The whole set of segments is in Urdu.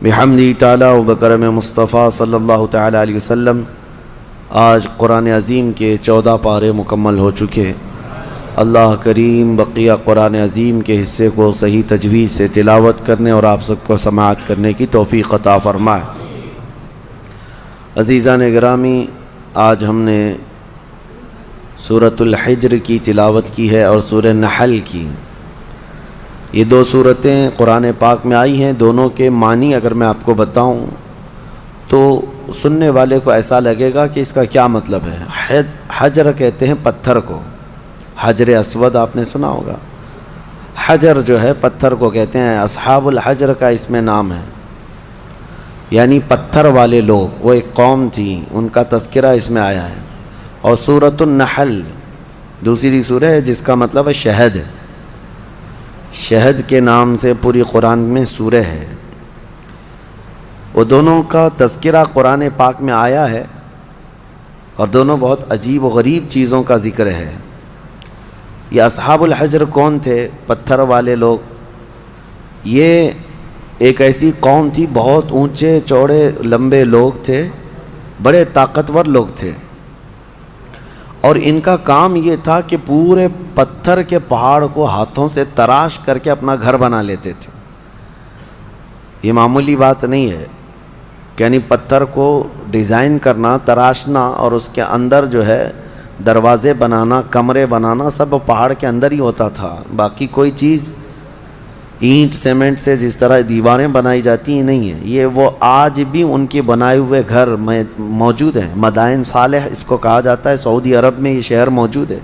بحمدی تعالی و بکرم مصطفیٰ صلی اللہ تعالی علیہ وسلم آج قرآن عظیم کے 14 پارے مکمل ہو چکے۔ اللہ کریم بقیہ قرآن عظیم کے حصے کو صحیح تجوید سے تلاوت کرنے اور آپ سب کو سماعت کرنے کی توفیق عطا فرمائے۔ عزیزان گرامی، آج ہم نے سورۃ الحجر کی تلاوت کی ہے اور سورہ نحل کی۔ یہ دو صورتیں قرآن پاک میں آئی ہیں، دونوں کے معنی اگر میں آپ کو بتاؤں تو سننے والے کو ایسا لگے گا کہ اس کا کیا مطلب ہے۔ حجر کہتے ہیں پتھر کو، حجر اسود آپ نے سنا ہوگا۔ حجر جو ہے پتھر کو کہتے ہیں، اصحاب الحجر کا اس میں نام ہے، یعنی پتھر والے لوگ، وہ ایک قوم تھی، ان کا تذکرہ اس میں آیا ہے۔ اور سورۃ النحل دوسری سورہ ہے جس کا مطلب ہے شہد۔ شہد کے نام سے پوری قرآن میں سورہ ہے۔ وہ دونوں کا تذکرہ قرآن پاک میں آیا ہے اور دونوں بہت عجیب و غریب چیزوں کا ذکر ہے۔ یہ اصحاب الحجر کون تھے؟ پتھر والے لوگ۔ یہ ایک ایسی قوم تھی، بہت اونچے چوڑے لمبے لوگ تھے، بڑے طاقتور لوگ تھے، اور ان کا کام یہ تھا کہ پورے پتھر کے پہاڑ کو ہاتھوں سے تراش کر کے اپنا گھر بنا لیتے تھے۔ یہ معمولی بات نہیں ہے، یعنی پتھر کو ڈیزائن کرنا، تراشنا اور اس کے اندر جو ہے دروازے بنانا، کمرے بنانا، سب پہاڑ کے اندر ہی ہوتا تھا۔ باقی کوئی چیز اینٹ سیمنٹ سے جس طرح دیواریں بنائی جاتی ہیں نہیں ہے۔ یہ وہ آج بھی ان کے بنائے ہوئے گھر موجود ہیں۔ مدائن صالح اس کو کہا جاتا ہے، سعودی عرب میں یہ شہر موجود ہے،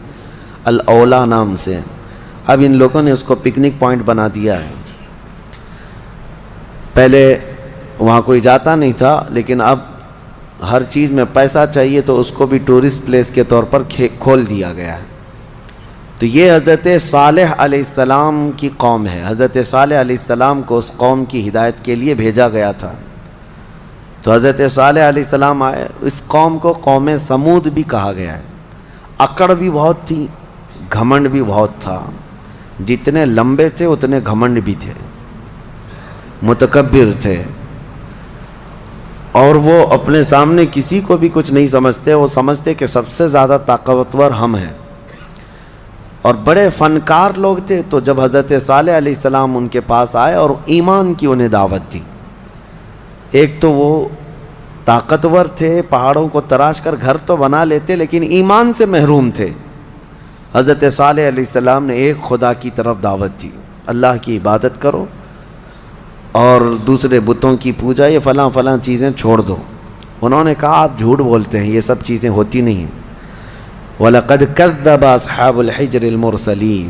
الاولا نام سے۔ اب ان لوگوں نے اس کو پکنک پوائنٹ بنا دیا ہے۔ پہلے وہاں کوئی جاتا نہیں تھا، لیکن اب ہر چیز میں پیسہ چاہیے تو اس کو بھی ٹورسٹ پلیس کے طور پر کھول دیا گیا ہے۔ تو یہ حضرت صالح علیہ السلام کی قوم ہے۔ حضرت صالح علیہ السلام کو اس قوم کی ہدایت کے لیے بھیجا گیا تھا۔ تو حضرت صالح علیہ السلام آئے۔ اس قوم کو قوم سمود بھی کہا گیا ہے۔ اکڑ بھی بہت تھی، گھمنڈ بھی بہت تھا۔ جتنے لمبے تھے اتنے گھمنڈ بھی تھے، متکبر تھے، اور وہ اپنے سامنے کسی کو بھی کچھ نہیں سمجھتے۔ وہ سمجھتے کہ سب سے زیادہ طاقتور ہم ہیں، اور بڑے فنکار لوگ تھے۔ تو جب حضرت صالح علیہ السلام ان کے پاس آئے اور ایمان کی انہیں دعوت دی، ایک تو وہ طاقتور تھے، پہاڑوں کو تراش کر گھر تو بنا لیتے، لیکن ایمان سے محروم تھے۔ حضرت صالح علیہ السلام نے ایک خدا کی طرف دعوت دی، اللہ کی عبادت کرو اور دوسرے بتوں کی پوجا، یہ فلاں فلاں چیزیں چھوڑ دو۔ انہوں نے کہا آپ جھوٹ بولتے ہیں، یہ سب چیزیں ہوتی نہیں ہیں۔ وَلَقَدْ كَذَّبَ أَصْحَابُ الْحِجْرِ الْمُرْسَلِينَ۔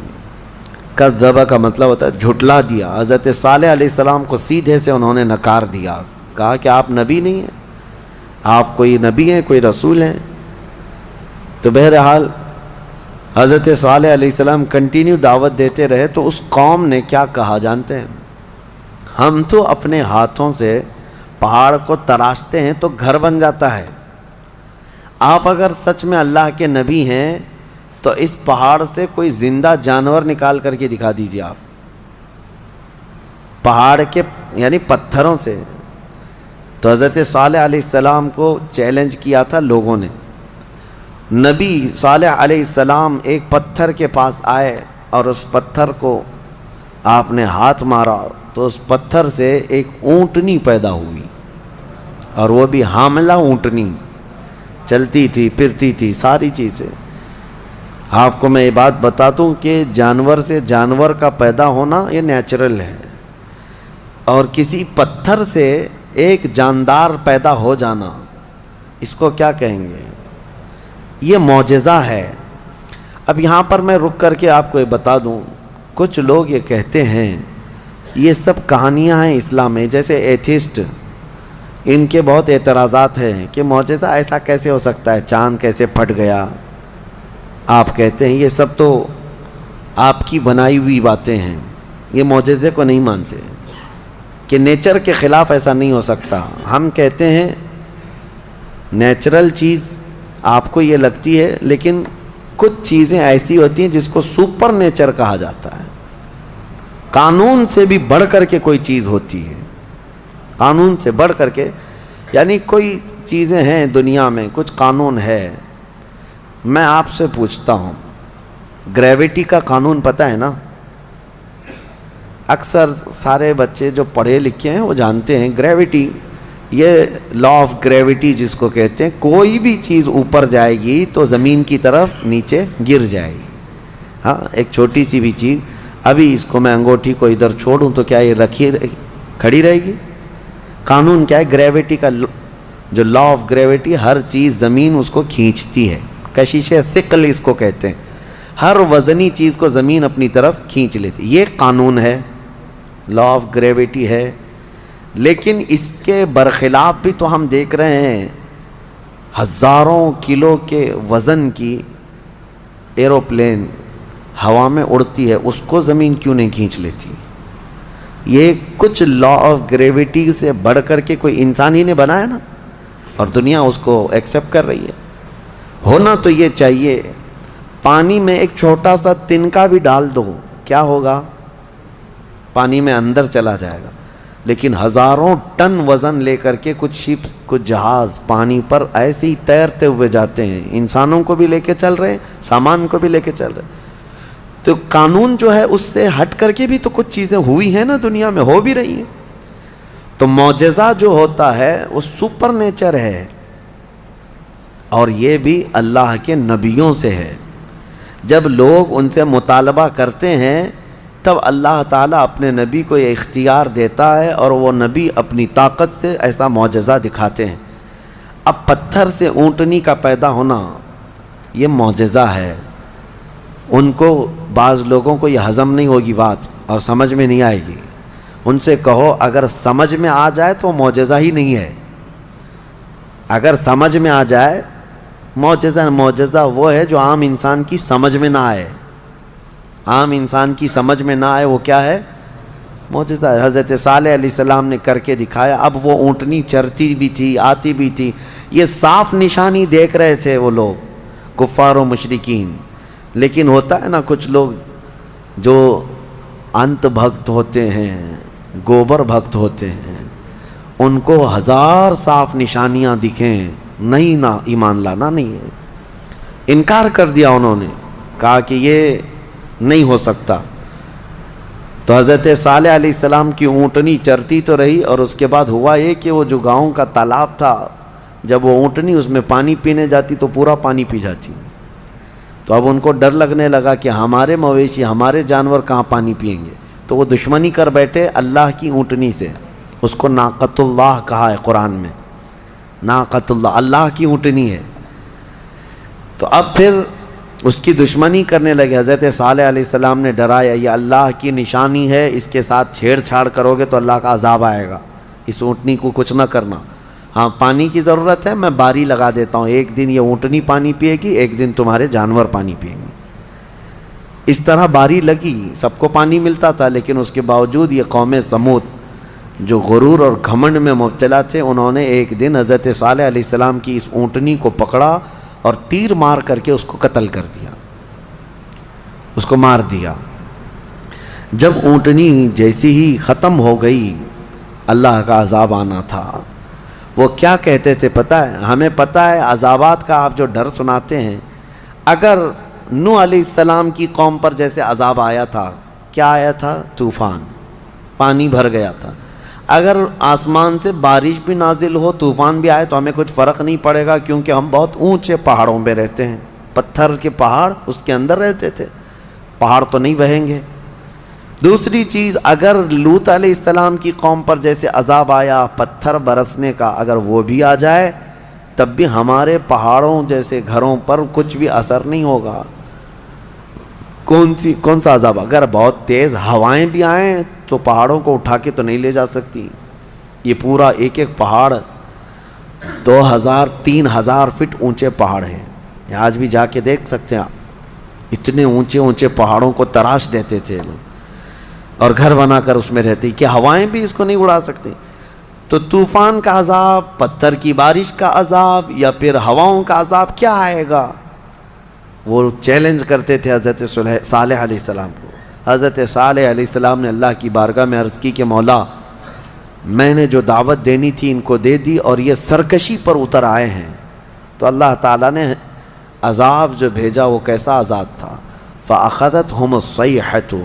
کذب کا مطلب ہوتا ہے جھٹلا دیا۔ حضرت صالح علیہ السلام کو سیدھے سے انہوں نے نکار دیا، کہا کہ آپ نبی نہیں ہیں، آپ کوئی نبی ہیں، کوئی رسول ہیں؟ تو بہرحال حضرت صالح علیہ السلام کنٹینیو دعوت دیتے رہے۔ تو اس قوم نے کیا کہا جانتے ہیں؟ ہم تو اپنے ہاتھوں سے پہاڑ کو تراشتے ہیں تو گھر بن جاتا ہے، آپ اگر سچ میں اللہ کے نبی ہیں تو اس پہاڑ سے کوئی زندہ جانور نکال کر کے دکھا دیجیے۔ آپ پہاڑ کے یعنی پتھروں سے۔ تو حضرت صالح علیہ السلام کو چیلنج کیا تھا لوگوں نے۔ نبی صالح علیہ السلام ایک پتھر کے پاس آئے اور اس پتھر کو آپ نے ہاتھ مارا تو اس پتھر سے ایک اونٹنی پیدا ہوئی، اور وہ بھی حاملہ اونٹنی، چلتی تھی، پھرتی تھی، ساری چیزیں۔ آپ کو میں یہ بات بتا دوں کہ جانور سے جانور کا پیدا ہونا یہ نیچرل ہے، اور کسی پتھر سے ایک جاندار پیدا ہو جانا، اس کو کیا کہیں گے؟ یہ معجزہ ہے۔ اب یہاں پر میں رک کر کے آپ کو یہ بتا دوں، کچھ لوگ یہ کہتے ہیں یہ سب کہانیاں ہیں اسلام میں، جیسے ایتھسٹ، ان کے بہت اعتراضات ہیں کہ معجزہ ایسا کیسے ہو سکتا ہے، چاند کیسے پھٹ گیا۔ آپ کہتے ہیں یہ سب تو آپ کی بنائی ہوئی باتیں ہیں، یہ معجزے کو نہیں مانتے کہ نیچر کے خلاف ایسا نہیں ہو سکتا۔ ہم کہتے ہیں نیچرل چیز آپ کو یہ لگتی ہے، لیکن کچھ چیزیں ایسی ہوتی ہیں جس کو سپر نیچر کہا جاتا ہے، قانون سے بھی بڑھ کر کے کوئی چیز ہوتی ہے۔ قانون سے بڑھ کر کے، یعنی کوئی چیزیں ہیں دنیا میں، کچھ قانون ہے. میں آپ سے پوچھتا ہوں، گریویٹی کا قانون پتہ ہے نا؟ اکثر سارے بچے جو پڑھے لکھے ہیں وہ جانتے ہیں گریویٹی، یہ لا آف گریویٹی جس کو کہتے ہیں، کوئی بھی چیز اوپر جائے گی تو زمین کی طرف نیچے گر جائے گی. ہاں، ایک چھوٹی سی بھی چیز، ابھی اس کو میں انگوٹھی کو ادھر چھوڑوں تو کیا یہ رکھی کھڑی رہے گی؟ قانون کیا ہے؟ گریویٹی کا جو لا آف گریویٹی، ہر چیز زمین اس کو کھینچتی ہے، کشش ثقل اس کو کہتے ہیں، ہر وزنی چیز کو زمین اپنی طرف کھینچ لیتی. یہ قانون ہے، لا آف گریویٹی ہے. لیکن اس کے برخلاف بھی تو ہم دیکھ رہے ہیں، ہزاروں کلو کے وزن کی ایروپلین ہوا میں اڑتی ہے، اس کو زمین کیوں نہیں کھینچ لیتی؟ یہ کچھ لا آف گریویٹی سے بڑھ کر کے کوئی انسان ہی نے بنایا نا، اور دنیا اس کو ایکسیپٹ کر رہی ہے. ہونا تو یہ چاہیے، پانی میں ایک چھوٹا سا تنکا بھی ڈال دو، کیا ہوگا؟ پانی میں اندر چلا جائے گا. لیکن ہزاروں ٹن وزن لے کر کے کچھ شپ، کچھ جہاز پانی پر ایسے ہی تیرتے ہوئے جاتے ہیں، انسانوں کو بھی لے کے چل رہے ہیں، سامان کو بھی لے کے چل رہے ہیں. تو قانون جو ہے اس سے ہٹ کر کے بھی تو کچھ چیزیں ہوئی ہیں نا، دنیا میں ہو بھی رہی ہیں. تو معجزہ جو ہوتا ہے وہ سپر نیچر ہے، اور یہ بھی اللہ کے نبیوں سے ہے. جب لوگ ان سے مطالبہ کرتے ہیں تب اللہ تعالیٰ اپنے نبی کو یہ اختیار دیتا ہے، اور وہ نبی اپنی طاقت سے ایسا معجزہ دکھاتے ہیں. اب پتھر سے اونٹنی کا پیدا ہونا یہ معجزہ ہے. ان کو، بعض لوگوں کو یہ ہضم نہیں ہوگی بات اور سمجھ میں نہیں آئے گی. ان سے کہو اگر سمجھ میں آ جائے تو معجزہ ہی نہیں ہے. اگر سمجھ میں آ جائے، معجزہ وہ ہے جو عام انسان کی سمجھ میں نہ آئے. عام انسان کی سمجھ میں نہ آئے وہ کیا ہے؟ معجزہ ہے. حضرت صالح علیہ السلام نے کر کے دکھایا. اب وہ اونٹنی چرتی بھی تھی، آتی بھی تھی، یہ صاف نشانی دیکھ رہے تھے وہ لوگ، کفار و مشرکین. لیکن ہوتا ہے نا کچھ لوگ جو انت بھکت ہوتے ہیں، گوبر بھکت ہوتے ہیں، ان کو ہزار صاف نشانیاں دکھیں، نہیں، نہ ایمان لانا نہیں ہے. انکار کر دیا انہوں نے، کہا کہ یہ نہیں ہو سکتا. تو حضرت صالح علیہ السلام کی اونٹنی چرتی تو رہی، اور اس کے بعد ہوا یہ کہ وہ جو گاؤں کا تالاب تھا، جب وہ اونٹنی اس میں پانی پینے جاتی تو پورا پانی پی جاتی. تو اب ان کو ڈر لگنے لگا کہ ہمارے مویشی، ہمارے جانور کہاں پانی پئیں گے. تو وہ دشمنی کر بیٹھے اللہ کی اونٹنی سے. اس کو ناقۃ اللہ کہا ہے قرآن میں، ناقۃ اللہ، اللہ کی اونٹنی ہے. تو اب پھر اس کی دشمنی کرنے لگے. حضرت صالح علیہ السلام نے ڈرایا، یہ اللہ کی نشانی ہے، اس کے ساتھ چھیڑ چھاڑ کرو گے تو اللہ کا عذاب آئے گا، اس اونٹنی کو کچھ نہ کرنا. ہاں، پانی کی ضرورت ہے، میں باری لگا دیتا ہوں، ایک دن یہ اونٹنی پانی پیے گی، ایک دن تمہارے جانور پانی پئیں گے. اس طرح باری لگی، سب کو پانی ملتا تھا. لیکن اس کے باوجود یہ قوم سمود جو غرور اور گھمنڈ میں مبتلا تھے، انہوں نے ایک دن حضرت صالح علیہ السلام کی اس اونٹنی کو پکڑا اور تیر مار کر کے اس کو قتل کر دیا، اس کو مار دیا. جب اونٹنی جیسی ہی ختم ہو گئی، اللہ کا عذاب آنا تھا. وہ کیا کہتے تھے پتہ ہے؟ ہمیں پتہ ہے عذابات کا آپ جو ڈر سناتے ہیں، اگر نوح علیہ السلام کی قوم پر جیسے عذاب آیا تھا، کیا آیا تھا؟ طوفان، پانی بھر گیا تھا. اگر آسمان سے بارش بھی نازل ہو، طوفان بھی آئے تو ہمیں کچھ فرق نہیں پڑے گا، کیونکہ ہم بہت اونچے پہاڑوں پہ رہتے ہیں. پتھر کے پہاڑ اس کے اندر رہتے تھے، پہاڑ تو نہیں بہیں گے. دوسری چیز، اگر لوط علیہ السلام کی قوم پر جیسے عذاب آیا پتھر برسنے کا، اگر وہ بھی آ جائے تب بھی ہمارے پہاڑوں جیسے گھروں پر کچھ بھی اثر نہیں ہوگا. کون سا عذاب؟ اگر بہت تیز ہوائیں بھی آئیں تو پہاڑوں کو اٹھا کے تو نہیں لے جا سکتی. یہ پورا ایک ایک پہاڑ 2000 3000 فٹ اونچے پہاڑ ہیں. آج بھی جا کے دیکھ سکتے ہیں آپ، اتنے اونچے اونچے پہاڑوں کو تراش دیتے تھے لوگ اور گھر بنا کر اس میں رہتی کہ ہوائیں بھی اس کو نہیں اڑا سکتی. تو طوفان کا عذاب، پتھر کی بارش کا عذاب، یا پھر ہواؤں کا عذاب کیا آئے گا؟ وہ چیلنج کرتے تھے حضرت صالح علیہ السلام کو. حضرت صالح علیہ السلام نے اللہ کی بارگاہ میں عرض کی کہ مولا، میں نے جو دعوت دینی تھی ان کو دے دی اور یہ سرکشی پر اتر آئے ہیں. تو اللہ تعالیٰ نے عذاب جو بھیجا وہ کیسا عذاب تھا. فَأَخَذَتْهُمُ الصَّيْحَةُ.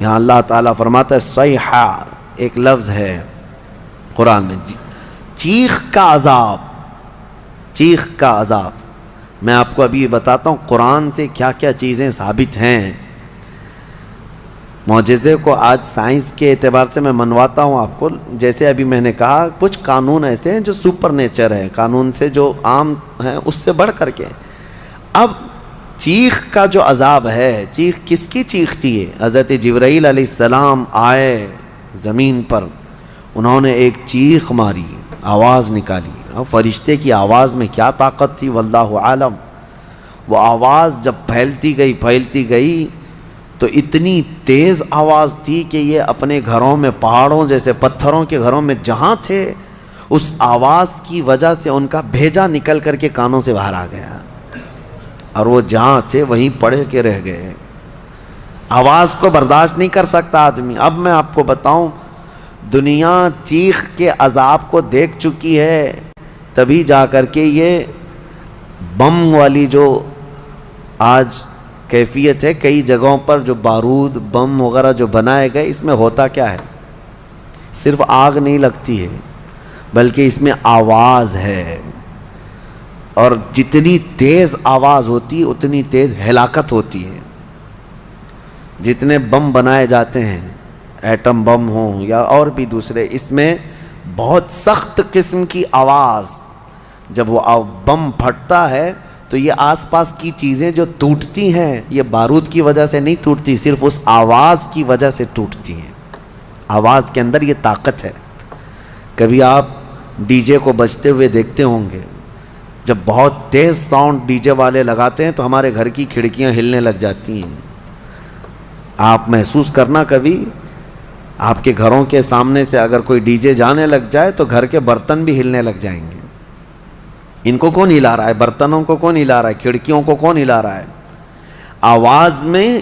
یہاں اللہ تعالیٰ فرماتا ہے صیحہ ایک لفظ ہے قرآن میں، چیخ کا عذاب. چیخ کا عذاب. میں آپ کو ابھی بتاتا ہوں قرآن سے کیا کیا چیزیں ثابت ہیں. معجزے کو آج سائنس کے اعتبار سے میں منواتا ہوں آپ کو. جیسے ابھی میں نے کہا کچھ قانون ایسے ہیں جو سپر نیچر ہے، قانون سے جو عام ہیں اس سے بڑھ کر کے. اب چیخ کا جو عذاب ہے، چیخ کس کی چیخ تھی؟ حضرت جبرائیل علیہ السلام آئے زمین پر، انہوں نے ایک چیخ ماری، آواز نکالی. فرشتے کی آواز میں کیا طاقت تھی واللہ عالم. وہ آواز جب پھیلتی گئی تو اتنی تیز آواز تھی کہ یہ اپنے گھروں میں، پہاڑوں جیسے پتھروں کے گھروں میں جہاں تھے، اس آواز کی وجہ سے ان کا بھیجا نکل کر کے کانوں سے باہر آ گیا اور وہ جہاں تھے وہیں پڑے کے رہ گئے. آواز کو برداشت نہیں کر سکتا آدمی. اب میں آپ کو بتاؤں، دنیا چیخ کے عذاب کو دیکھ چکی ہے، تبھی جا کر کے یہ بم والی جو آج کیفیت ہے کئی جگہوں پر، جو بارود بم وغیرہ جو بنائے گئے، اس میں ہوتا کیا ہے؟ صرف آگ نہیں لگتی ہے بلکہ اس میں آواز ہے، اور جتنی تیز آواز ہوتی ہے اتنی تیز ہلاکت ہوتی ہے. جتنے بم بنائے جاتے ہیں، ایٹم بم ہوں یا اور بھی دوسرے، اس میں بہت سخت قسم کی آواز، جب وہ بم پھٹتا ہے تو یہ آس پاس کی چیزیں جو ٹوٹتی ہیں یہ بارود کی وجہ سے نہیں ٹوٹتی، صرف اس آواز کی وجہ سے ٹوٹتی ہیں. آواز کے اندر یہ طاقت ہے. کبھی آپ ڈی جے کو بجتے ہوئے دیکھتے ہوں گے، جب بہت تیز ساؤنڈ ڈی جے والے لگاتے ہیں تو ہمارے گھر کی کھڑکیاں ہلنے لگ جاتی ہیں. آپ محسوس کرنا کبھی، آپ کے گھروں کے سامنے سے اگر کوئی ڈی جے جانے لگ جائے تو گھر کے برتن بھی ہلنے لگ جائیں گے. ان کو کون ہلا رہا ہے؟ برتنوں کو کون ہلا رہا ہے؟ کھڑکیوں کو کون ہلا رہا ہے؟ آواز میں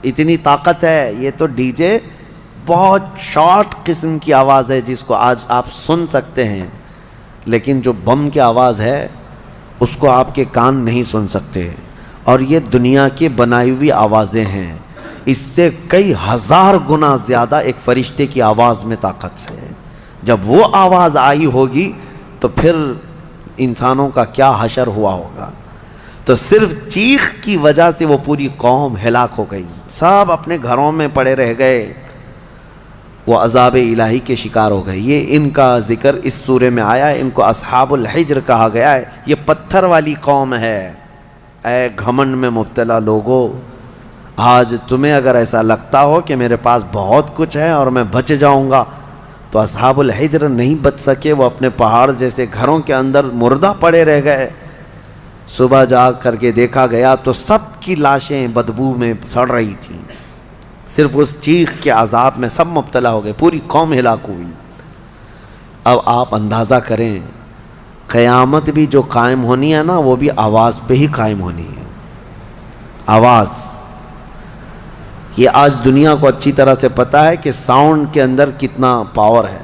اتنی طاقت ہے. یہ تو ڈی جے بہت شارٹ قسم کی آواز ہے جس کو آج آپ سن سکتے ہیں، لیکن جو بم کی آواز ہے اس کو آپ کے کان نہیں سن سکتے. اور یہ دنیا کی بنائی ہوئی آوازیں ہیں، اس سے کئی ہزار گنا زیادہ ایک فرشتے کی آواز میں طاقت ہے. جب وہ آواز آئی ہوگی تو پھر انسانوں کا کیا حشر ہوا ہوگا. تو صرف چیخ کی وجہ سے وہ پوری قوم ہلاک ہو گئی، سب اپنے گھروں میں پڑے رہ گئے، وہ عذاب الہی کے شکار ہو گئے. یہ ان کا ذکر اس سورے میں آیا ہے. ان کو اصحاب الحجر کہا گیا ہے. یہ پتھر والی قوم ہے. اے گھمنڈ میں مبتلا لوگو، آج تمہیں اگر ایسا لگتا ہو کہ میرے پاس بہت کچھ ہے اور میں بچ جاؤں گا، تو اصحاب الحجر نہیں بچ سکے. وہ اپنے پہاڑ جیسے گھروں کے اندر مردہ پڑے رہ گئے. صبح جا کر کے دیکھا گیا تو سب کی لاشیں بدبو میں سڑ رہی تھیں. صرف اس چیخ کے عذاب میں سب مبتلا ہو گئے، پوری قوم ہلاک ہوئی. اب آپ اندازہ کریں، قیامت بھی جو قائم ہونی ہے نا، وہ بھی آواز پہ ہی قائم ہونی ہے. آواز، یہ آج دنیا کو اچھی طرح سے پتہ ہے کہ ساؤنڈ کے اندر کتنا پاور ہے،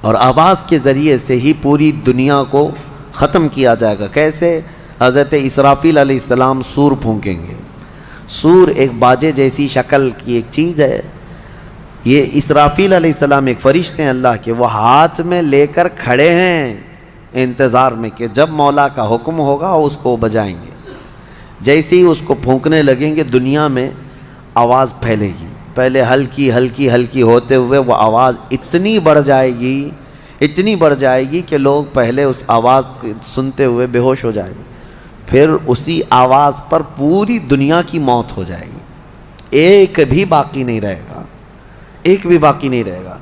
اور آواز کے ذریعے سے ہی پوری دنیا کو ختم کیا جائے گا. کیسے؟ حضرت اسرافیل علیہ السلام سور پھونکیں گے. سور ایک باجے جیسی شکل کی ایک چیز ہے. یہ اسرافیل علیہ السلام ایک فرشتے ہیں اللہ کے، وہ ہاتھ میں لے کر کھڑے ہیں انتظار میں کہ جب مولا کا حکم ہوگا اس کو بجائیں گے. جیسے ہی اس کو پھونکنے لگیں گے دنیا میں آواز پھیلے گی. پہلے ہلکی ہلکی ہلکی ہوتے ہوئے وہ آواز اتنی بڑھ جائے گی کہ لوگ پہلے اس آواز کو سنتے ہوئے بے ہوش ہو جائیں گے. پھر اسی آواز پر پوری دنیا کی موت ہو جائے گی. ایک بھی باقی نہیں رہے گا، ایک بھی باقی نہیں رہے گا.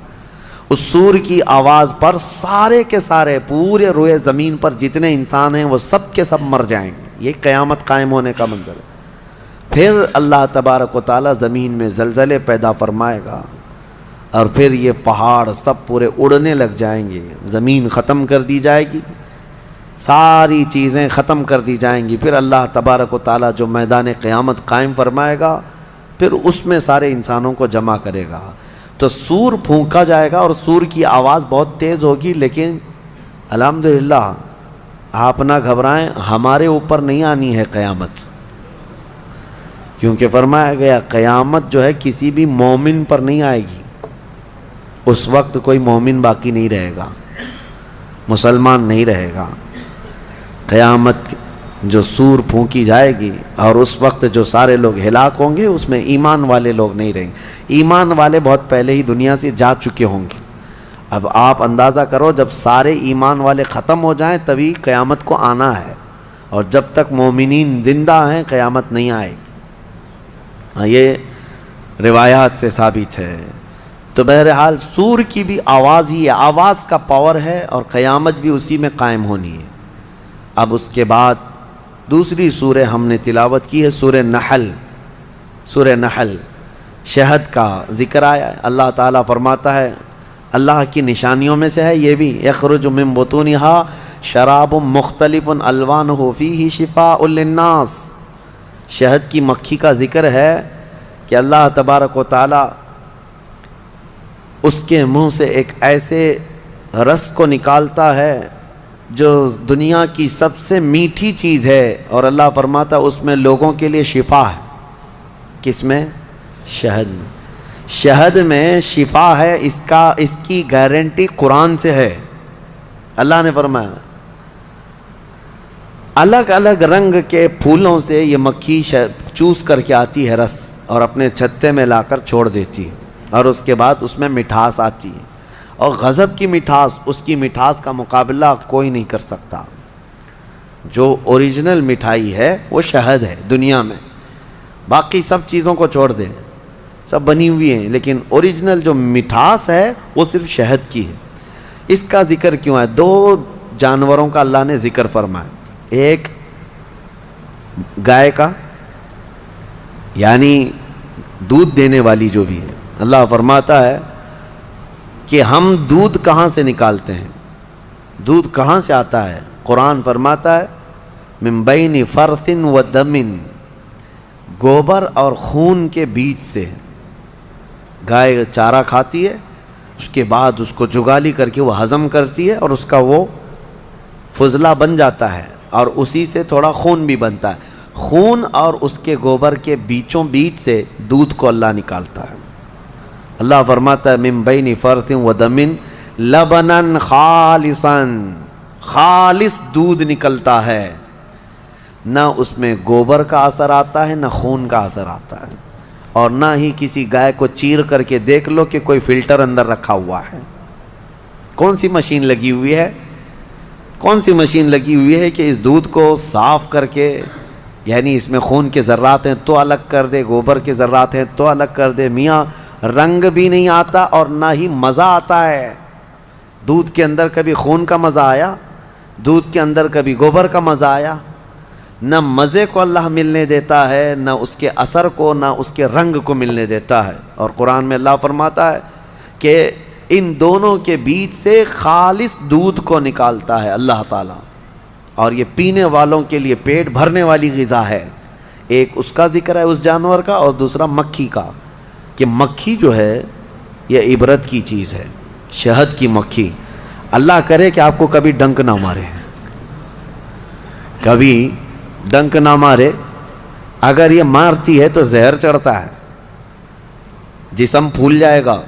اس سور کی آواز پر سارے کے سارے پورے روئے زمین پر جتنے انسان ہیں وہ سب کے سب مر جائیں گے. یہ قیامت قائم ہونے کا منظر ہے. پھر اللہ تبارک و تعالی زمین میں زلزلے پیدا فرمائے گا، اور پھر یہ پہاڑ سب پورے اڑنے لگ جائیں گے. زمین ختم کر دی جائے گی، ساری چیزیں ختم کر دی جائیں گی. پھر اللہ تبارک و تعالی جو میدان قیامت قائم فرمائے گا، پھر اس میں سارے انسانوں کو جمع کرے گا. تو سور پھونکا جائے گا اور سور کی آواز بہت تیز ہوگی، لیکن الحمدللہ آپ نہ گھبرائیں، ہمارے اوپر نہیں آنی ہے قیامت، کیونکہ فرمایا گیا قیامت جو ہے کسی بھی مومن پر نہیں آئے گی، اس وقت کوئی مومن باقی نہیں رہے گا، مسلمان نہیں رہے گا۔ قیامت جو سور پھونکی جائے گی اور اس وقت جو سارے لوگ ہلاک ہوں گے، اس میں ایمان والے لوگ نہیں رہیں گے، ایمان والے بہت پہلے ہی دنیا سے جا چکے ہوں گے۔ اب آپ اندازہ کرو جب سارے ایمان والے ختم ہو جائیں تبھی قیامت کو آنا ہے، اور جب تک مومنین زندہ ہیں قیامت نہیں آئے گی، یہ روایات سے ثابت ہے۔ تو بہرحال سور کی بھی آواز ہی ہے، آواز کا پاور ہے، اور قیامت بھی اسی میں قائم ہونی ہے۔ اب اس کے بعد دوسری سورہ ہم نے تلاوت کی ہے، سورہ نحل۔ سورہ نحل شہد کا ذکر آیا ہے، اللہ تعالیٰ فرماتا ہے اللہ کی نشانیوں میں سے ہے یہ بھی، یخرج من بطونہا شراب مختلف الوانہ فیہ شفاء للناس۔ شہد کی مکھی کا ذکر ہے کہ اللہ تبارک و تعالیٰ اس کے منہ سے ایک ایسے رس کو نکالتا ہے جو دنیا کی سب سے میٹھی چیز ہے، اور اللہ فرماتا اس میں لوگوں کے لیے شفا ہے۔ کس میں؟ شہد میں۔ شہد میں شفا ہے، اس کی گارنٹی قرآن سے ہے۔ اللہ نے فرمایا الگ الگ رنگ کے پھولوں سے یہ مکھی چوس کر کے آتی ہے رس، اور اپنے چھتے میں لا کر چھوڑ دیتی ہے، اور اس کے بعد اس میں مٹھاس آتی ہے، اور غضب کی مٹھاس، اس کی مٹھاس کا مقابلہ کوئی نہیں کر سکتا۔ جو اوریجنل مٹھائی ہے وہ شہد ہے دنیا میں، باقی سب چیزوں کو چھوڑ دیں، سب بنی ہوئی ہیں، لیکن اوریجنل جو مٹھاس ہے وہ صرف شہد کی ہے۔ اس کا ذکر کیوں ہے؟ دو جانوروں کا اللہ نے ذکر فرمایا، ایک گائے کا، یعنی دودھ دینے والی جو بھی ہے، اللہ فرماتا ہے کہ ہم دودھ کہاں سے نکالتے ہیں، دودھ کہاں سے آتا ہے؟ قرآن فرماتا ہے من بین فرث و دم، گوبر اور خون کے بیچ سے۔ گائے چارہ کھاتی ہے، اس کے بعد اس کو جگالی کر کے وہ ہضم کرتی ہے، اور اس کا وہ فضلہ بن جاتا ہے، اور اسی سے تھوڑا خون بھی بنتا ہے۔ خون اور اس کے گوبر کے بیچوں بیچ سے دودھ کو اللہ نکالتا ہے۔ اللہ فرماتا ہے من بین فرث و دم لبنا خالصا، خالص دودھ نکلتا ہے، نہ اس میں گوبر کا اثر آتا ہے، نہ خون کا اثر آتا ہے، اور نہ ہی کسی گائے کو چیر کر کے دیکھ لو کہ کوئی فلٹر اندر رکھا ہوا ہے۔ کون سی مشین لگی ہوئی ہے؟ کون سی مشین لگی ہوئی ہے کہ اس دودھ کو صاف کر کے، یعنی اس میں خون کے ذرات ہیں تو الگ کر دے، گوبر کے ذرات ہیں تو الگ کر دے؟ میاں رنگ بھی نہیں آتا اور نہ ہی مزہ آتا ہے۔ دودھ کے اندر کبھی خون کا مزہ آیا؟ دودھ کے اندر کبھی گوبر کا مزہ آیا؟ نہ مزے کو اللہ ملنے دیتا ہے، نہ اس کے اثر کو، نہ اس کے رنگ کو ملنے دیتا ہے۔ اور قرآن میں اللہ فرماتا ہے کہ ان دونوں کے بیچ سے خالص دودھ کو نکالتا ہے اللہ تعالیٰ، اور یہ پینے والوں کے لیے پیٹ بھرنے والی غذا ہے۔ ایک اس کا ذکر ہے اس جانور کا، اور دوسرا مکھی کا، کہ مکھی جو ہے یہ عبرت کی چیز ہے، شہد کی مکھی۔ اللہ کرے کہ آپ کو کبھی ڈنک نہ مارے، کبھی ڈنک نہ مارے، اگر یہ مارتی ہے تو زہر چڑھتا ہے، جسم پھول جائے گا،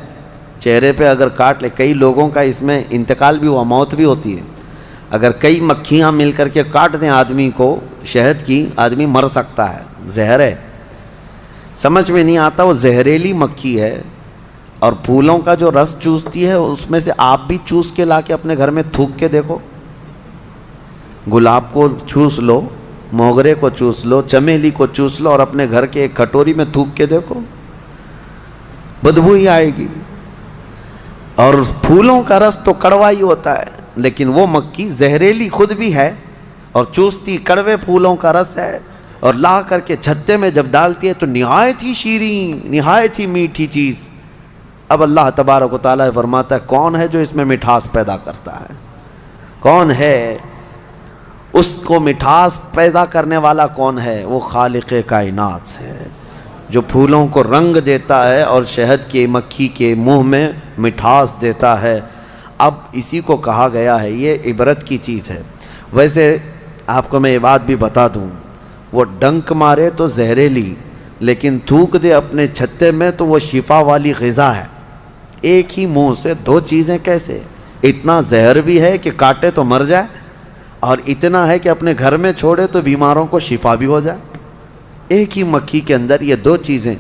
چہرے پہ اگر کاٹ لے، کئی لوگوں کا اس میں انتقال بھی ہوا، موت بھی ہوتی ہے۔ اگر کئی مکھیاں مل کر کے کاٹ دیں آدمی کو شہد کی، آدمی مر سکتا ہے، زہر ہے۔ سمجھ میں نہیں آتا، وہ زہریلی مکھی ہے، اور پھولوں کا جو رس چوستی ہے اس میں سے آپ بھی چوس کے لا کے اپنے گھر میں تھوک کے دیکھو، گلاب کو چوس لو، موگرے کو چوس لو، چمیلی کو چوس لو، اور اپنے گھر کے ایک کٹوری میں تھوک کے دیکھو، بدبو ہی آئے گی۔ اور پھولوں کا رس تو کڑوا ہی ہوتا ہے، لیکن وہ مکھی زہریلی خود بھی ہے اور چوستی کڑوے پھولوں کا رس ہے، اور لا کر کے چھتے میں جب ڈالتی ہے تو نہایت ہی شیریں، نہایت ہی میٹھی چیز۔ اب اللہ تبارک و تعالیٰ فرماتا ہے کون ہے جو اس میں مٹھاس پیدا کرتا ہے؟ کون ہے؟ اس کو مٹھاس پیدا کرنے والا کون ہے؟ وہ خالق کائنات ہے، جو پھولوں کو رنگ دیتا ہے اور شہد کے مکھی کے منہ میں مٹھاس دیتا ہے۔ اب اسی کو کہا گیا ہے، یہ عبرت کی چیز ہے۔ ویسے آپ کو میں یہ بات بھی بتا دوں، وہ ڈنک مارے تو زہریلی، لیکن تھوک دے اپنے چھتے میں تو وہ شفا والی غذا ہے۔ ایک ہی منہ سے دو چیزیں کیسے؟ اتنا زہر بھی ہے کہ کاٹے تو مر جائے، اور اتنا ہے کہ اپنے گھر میں چھوڑے تو بیماروں کو شفا بھی ہو جائے۔ ایک ہی مکھی کے اندر یہ دو چیزیں۔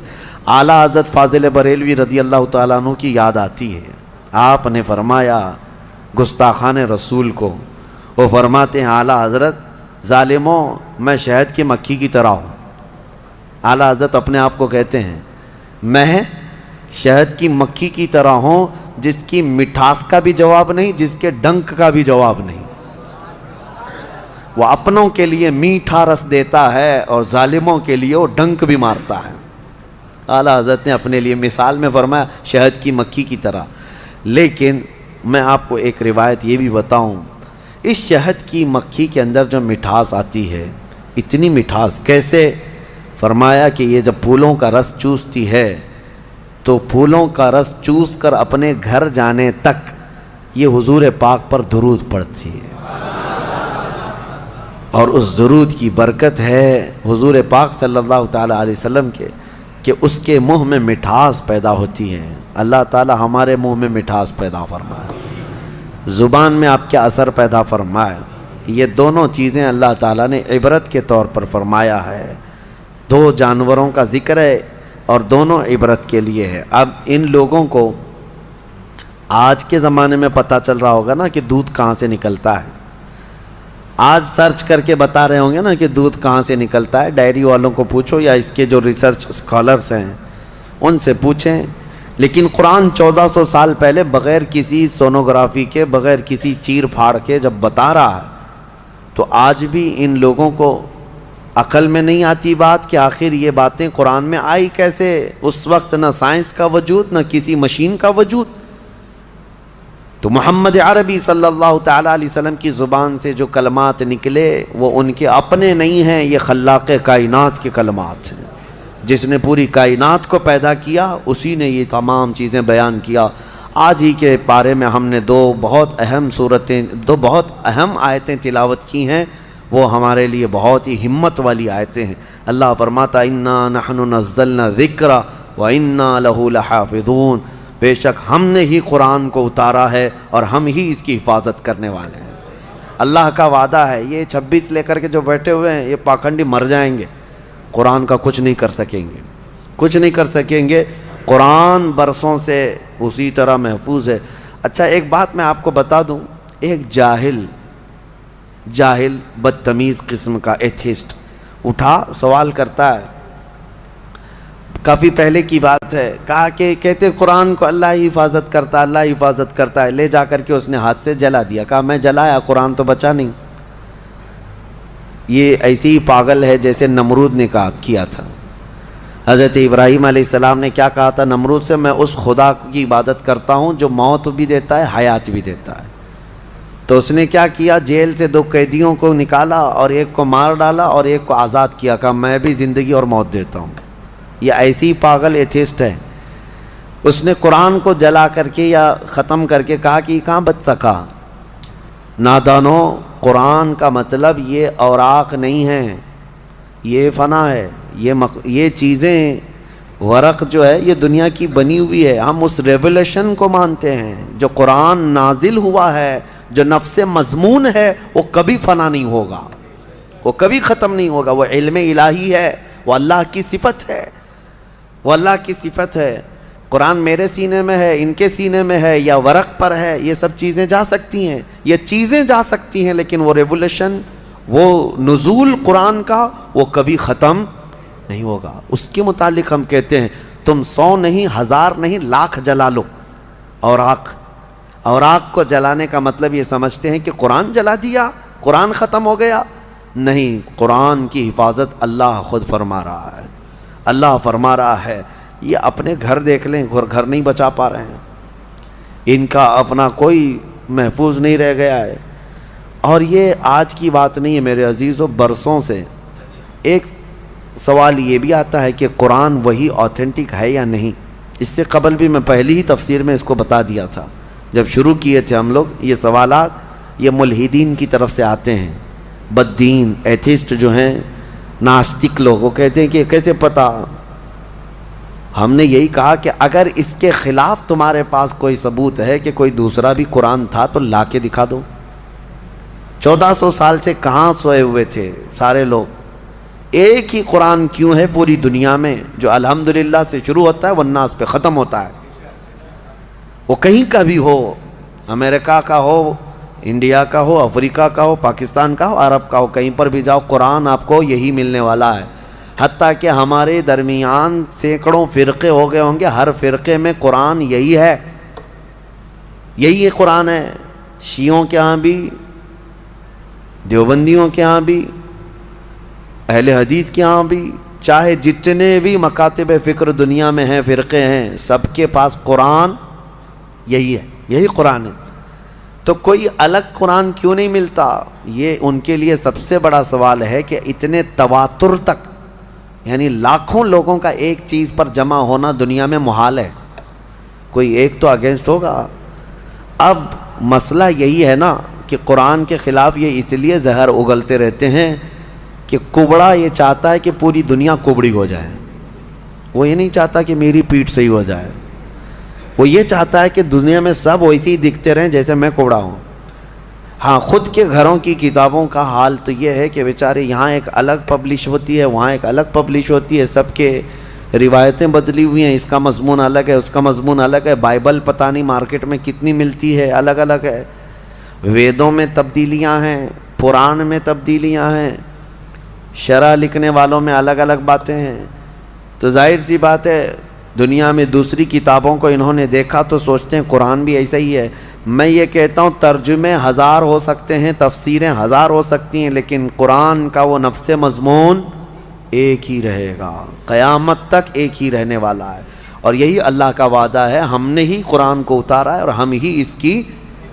اعلیٰ حضرت فاضل بریلوی رضی اللہ تعالیٰ عنہ کی یاد آتی ہے، آپ نے فرمایا گستاخان رسول کو، وہ فرماتے ہیں اعلیٰ حضرت ظالموں میں شہد کی مکھی کی طرح ہوں۔ اعلیٰ حضرت اپنے آپ کو کہتے ہیں میں شہد کی مکھی کی طرح ہوں، جس کی مٹھاس کا بھی جواب نہیں، جس کے ڈنک کا بھی جواب نہیں۔ وہ اپنوں کے لیے میٹھا رس دیتا ہے اور ظالموں کے لیے وہ ڈنک بھی مارتا ہے۔ اعلیٰ حضرت نے اپنے لیے مثال میں فرمایا شہد کی مکھی کی طرح۔ لیکن میں آپ کو ایک روایت یہ بھی بتاؤں، اس شہد کی مکھی کے اندر جو مٹھاس آتی ہے، اتنی مٹھاس کیسے؟ فرمایا کہ یہ جب پھولوں کا رس چوستی ہے تو پھولوں کا رس چوس کر اپنے گھر جانے تک یہ حضور پاک پر درود پڑتی ہے، اور اس درود کی برکت ہے حضور پاک صلی اللہ تعالیٰ علیہ وسلم کے کہ اس کے منہ میں مٹھاس پیدا ہوتی ہے۔ اللہ تعالیٰ ہمارے منہ میں مٹھاس پیدا فرمائے، زبان میں آپ کے اثر پیدا فرمائے۔ یہ دونوں چیزیں اللہ تعالیٰ نے عبرت کے طور پر فرمایا ہے۔ دو جانوروں کا ذکر ہے اور دونوں عبرت کے لیے ہے۔ اب ان لوگوں کو آج کے زمانے میں پتہ چل رہا ہوگا نا کہ دودھ کہاں سے نکلتا ہے۔ آج سرچ کر کے بتا رہے ہوں گے نا کہ دودھ کہاں سے نکلتا ہے۔ ڈائری والوں کو پوچھو یا اس کے جو ریسرچ اسکالرس ہیں ان سے پوچھیں۔ لیکن قرآن 1400 سال پہلے بغیر کسی سونوگرافی کے، بغیر کسی چیر پھاڑ کے جب بتا رہا ہے، تو آج بھی ان لوگوں کو عقل میں نہیں آتی بات کہ آخر یہ باتیں قرآن میں آئی کیسے؟ اس وقت نہ سائنس کا وجود، نہ کسی مشین کا وجود۔ تو محمد عربی صلی اللہ تعالیٰ علیہ وسلم کی زبان سے جو کلمات نکلے وہ ان کے اپنے نہیں ہیں، یہ خلاق کائنات کے کلمات ہیں۔ جس نے پوری کائنات کو پیدا کیا اسی نے یہ تمام چیزیں بیان کیا۔ آج ہی کے پارے میں ہم نے دو بہت اہم آیتیں تلاوت کی ہیں، وہ ہمارے لیے بہت ہی ہمت والی آیتیں ہیں۔ اللہ فرماتا انا نحن نزلنا الذکر وانا لہ لحافظون، بے شک ہم نے ہی قرآن کو اتارا ہے اور ہم ہی اس کی حفاظت کرنے والے ہیں۔ اللہ کا وعدہ ہے، یہ 26 لے کر کے جو بیٹھے ہوئے ہیں یہ پاکھنڈی مر جائیں گے، قرآن کا کچھ نہیں کر سکیں گے، کچھ نہیں کر سکیں گے۔ قرآن برسوں سے اسی طرح محفوظ ہے۔ اچھا ایک بات میں آپ کو بتا دوں، ایک جاہل بدتمیز قسم کا ایتھیسٹ اٹھا سوال کرتا ہے، کافی پہلے کی بات ہے، کہا کہ کہتے قرآن کو اللہ ہی حفاظت کرتا ہے، اللہ حفاظت کرتا ہے۔ لے جا کر کے اس نے ہاتھ سے جلا دیا، کہا میں جلایا، قرآن تو بچا نہیں۔ یہ ایسی ہی پاگل ہے جیسے نمرود نے کیا تھا۔ حضرت ابراہیم علیہ السلام نے کیا کہا تھا نمرود سے؟ میں اس خدا کی عبادت کرتا ہوں جو موت بھی دیتا ہے، حیات بھی دیتا ہے۔ تو اس نے کیا کیا؟ جیل سے 2 قیدیوں کو نکالا اور ایک کو مار ڈالا اور ایک کو آزاد کیا، کہا میں بھی زندگی اور موت دیتا ہوں۔ یہ ایسی پاگل ایتھیسٹ ہے۔ اس نے قرآن کو جلا کر کے یا ختم کر کے کہا کہ یہ کہاں بچ سکا؟ نادانوں، قرآن کا مطلب یہ اوراق نہیں ہے، یہ فنا ہے، یہ چیزیں ورق جو ہے یہ دنیا کی بنی ہوئی ہے۔ ہم اس ریولیشن کو مانتے ہیں جو قرآن نازل ہوا ہے، جو نفس مضمون ہے، وہ کبھی فنا نہیں ہوگا، وہ کبھی ختم نہیں ہوگا۔ وہ علم الہی ہے، وہ اللہ کی صفت ہے، وہ اللہ کی صفت ہے۔ قرآن میرے سینے میں ہے، ان کے سینے میں ہے، یا ورق پر ہے، یہ سب چیزیں جا سکتی ہیں، یہ چیزیں جا سکتی ہیں، لیکن وہ ریولیشن، وہ نزول قرآن کا وہ کبھی ختم نہیں ہوگا۔ اس کے متعلق ہم کہتے ہیں تم 100 نہیں، 1000 نہیں، 1,00,000 جلا لو اوراق کو جلانے کا مطلب یہ سمجھتے ہیں کہ قرآن جلا دیا، قرآن ختم ہو گیا۔ نہیں، قرآن کی حفاظت اللہ خود فرما رہا ہے، اللہ فرما رہا ہے۔ یہ اپنے گھر دیکھ لیں، گھر نہیں بچا پا رہے ہیں، ان کا اپنا کوئی محفوظ نہیں رہ گیا ہے۔ اور یہ آج کی بات نہیں ہے میرے عزیزو، برسوں سے۔ ایک سوال یہ بھی آتا ہے کہ قرآن وہی آتھینٹک ہے یا نہیں. اس سے قبل بھی میں پہلی ہی تفسیر میں اس کو بتا دیا تھا جب شروع کیے تھے ہم لوگ. یہ سوالات یہ ملحدین کی طرف سے آتے ہیں، بددین ایتھسٹ جو ہیں، ناستک لوگ، وہ کہتے ہیں کہ کیسے پتہ. ہم نے یہی کہا کہ اگر اس کے خلاف تمہارے پاس کوئی ثبوت ہے کہ کوئی دوسرا بھی قرآن تھا تو لا کے دکھا دو. 1400 سال سے کہاں سوئے ہوئے تھے سارے لوگ؟ ایک ہی قرآن کیوں ہے پوری دنیا میں جو الحمدللہ سے شروع ہوتا ہے والناس پہ ختم ہوتا ہے؟ وہ کہیں کا بھی ہو، امریکہ کا ہو، انڈیا کا ہو، افریقہ کا ہو، پاکستان کا ہو، عرب کا ہو، کہیں پر بھی جاؤ قرآن آپ کو یہی ملنے والا ہے. حتیٰ کہ ہمارے درمیان سینکڑوں فرقے ہو گئے ہوں گے، ہر فرقے میں قرآن یہی ہے، یہی قرآن ہے. شیعوں کے ہاں بھی، دیوبندیوں کے ہاں بھی، اہل حدیث کے ہاں بھی، چاہے جتنے بھی مکاتب فکر دنیا میں ہیں، فرقے ہیں، سب کے پاس قرآن یہی ہے، یہی قرآن ہے. تو کوئی الگ قرآن کیوں نہیں ملتا؟ یہ ان کے لیے سب سے بڑا سوال ہے کہ اتنے تواتر تک، یعنی لاکھوں لوگوں کا ایک چیز پر جمع ہونا دنیا میں محال ہے، کوئی ایک تو اگینسٹ ہوگا. اب مسئلہ یہی ہے نا کہ قرآن کے خلاف یہ اس لیے زہر اگلتے رہتے ہیں کہ کبڑا یہ چاہتا ہے کہ پوری دنیا کبڑی ہو جائے. وہ یہ نہیں چاہتا کہ میری پیٹھ صحیح ہو جائے، وہ یہ چاہتا ہے کہ دنیا میں سب ویسے ہی دکھتے رہیں جیسے میں کبڑا ہوں. ہاں، خود کے گھروں کی کتابوں کا حال تو یہ ہے کہ بیچارے یہاں ایک الگ پبلش ہوتی ہے، وہاں ایک الگ پبلش ہوتی ہے، سب کے روایتیں بدلی ہوئی ہیں، اس کا مضمون الگ ہے، اس کا مضمون الگ ہے. بائبل پتہ نہیں مارکیٹ میں کتنی ملتی ہے، الگ الگ ہے. ویدوں میں تبدیلیاں ہیں، پران میں تبدیلیاں ہیں، شرح لکھنے والوں میں الگ الگ باتیں ہیں. تو ظاہر سی بات ہے دنیا میں دوسری کتابوں کو انہوں نے دیکھا تو سوچتے ہیں قرآن بھی ایسا ہی ہے. میں یہ کہتا ہوں ترجمے 1000 ہو سکتے ہیں، تفسیریں 1000 ہو سکتی ہیں، لیکن قرآن کا وہ نفس مضمون ایک ہی رہے گا، قیامت تک ایک ہی رہنے والا ہے. اور یہی اللہ کا وعدہ ہے، ہم نے ہی قرآن کو اتارا ہے اور ہم ہی اس کی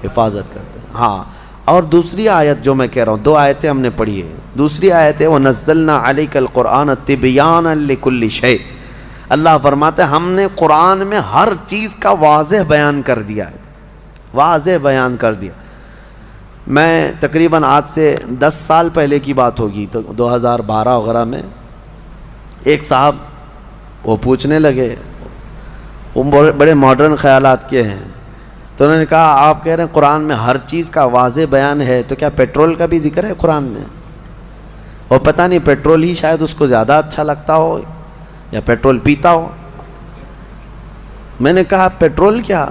حفاظت کرتے ہیں. ہاں، اور دوسری آیت جو میں کہہ رہا ہوں، 2 آیتیں ہم نے پڑھی ہے. دوسری آیت ہے وَنَزَّلْنَا عَلَيْكَ الْقُرْآنَ تِبْيَانًا لِكُلِّ شَيْءٍ. اللہ فرماتے ہیں ہم نے قرآن میں ہر چیز کا واضح بیان کر دیا ہے، واضح بیان کر دیا. میں تقریباً آج سے 10 سال پہلے کی بات ہوگی، تو 2012 وغیرہ میں ایک صاحب وہ پوچھنے لگے، وہ بڑے ماڈرن خیالات کے ہیں، تو انہوں نے کہا آپ کہہ رہے ہیں قرآن میں ہر چیز کا واضح بیان ہے، تو کیا پیٹرول کا بھی ذکر ہے قرآن میں؟ اور پتہ نہیں پیٹرول ہی شاید اس کو زیادہ اچھا لگتا ہو یا پیٹرول پیتا ہو. میں نے کہا پیٹرول کیا؟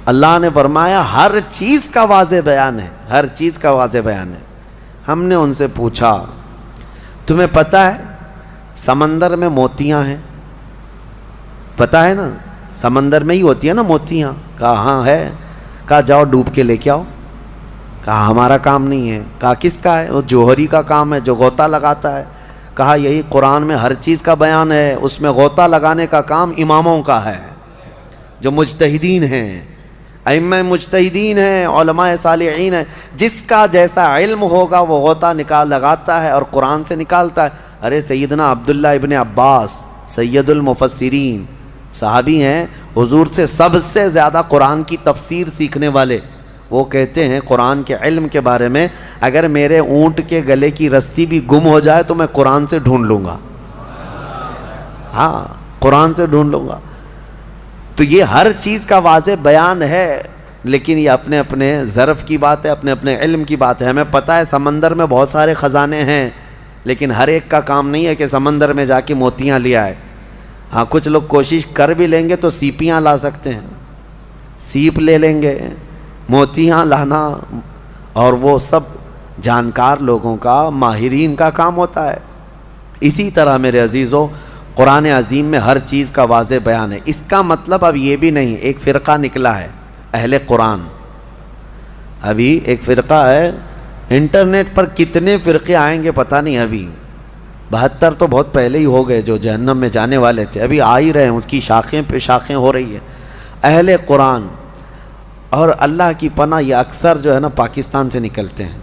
اللہ نے فرمایا ہر چیز کا واضح بیان ہے، ہر چیز کا واضح بیان ہے. ہم نے ان سے پوچھا تمہیں پتہ ہے سمندر میں موتیاں ہیں؟ پتہ ہے نا، سمندر میں ہی ہوتی ہے نا موتیاں. کہا ہاں ہے. کہا جاؤ ڈوب کے لے کے آؤ. کہا ہمارا کام نہیں ہے. کہا کس کا ہے؟ وہ جوہری کا کام ہے جو غوطہ لگاتا ہے. کہا یہی قرآن میں ہر چیز کا بیان ہے، اس میں غوطہ لگانے کا کام اماموں کا ہے جو مجتہدین ہیں، ائمہ مجتہدین ہیں، علماء صالحین ہیں. جس کا جیسا علم ہوگا وہ غوطہ لگاتا ہے اور قرآن سے نکالتا ہے. ارے سیدنا عبداللہ ابن عباس سید المفسرین صحابی ہیں، حضور سے سب سے زیادہ قرآن کی تفسیر سیکھنے والے. وہ کہتے ہیں قرآن کے علم کے بارے میں اگر میرے اونٹ کے گلے کی رسی بھی گم ہو جائے تو میں قرآن سے ڈھونڈ لوں گا. ہاں، قرآن سے ڈھونڈ لوں گا. تو یہ ہر چیز کا واضح بیان ہے، لیکن یہ اپنے اپنے ظرف کی بات ہے، اپنے اپنے علم کی بات ہے. ہمیں پتہ ہے سمندر میں بہت سارے خزانے ہیں، لیکن ہر ایک کا کام نہیں ہے کہ سمندر میں جا کے موتیاں لے آئے. ہاں، کچھ لوگ کوشش کر بھی لیں گے تو سیپیاں لا سکتے ہیں، سیپ لے لیں گے. موتیاں لانا اور وہ سب جانکار لوگوں کا، ماہرین کا کام ہوتا ہے. اسی طرح میرے عزیزو قرآن عظیم میں ہر چیز کا واضح بیان ہے. اس کا مطلب اب یہ بھی نہیں ایک فرقہ نکلا ہے اہل قرآن. ابھی ایک فرقہ ہے، انٹرنیٹ پر کتنے فرقے آئیں گے پتہ نہیں. ابھی 72 تو بہت پہلے ہی ہو گئے جو جہنم میں جانے والے تھے، ابھی آ ہی رہے ہیں، ان کی شاخیں پہ شاخیں ہو رہی ہے. اہل قرآن اور اللہ کی پناہ یہ اکثر جو ہے نا پاکستان سے نکلتے ہیں.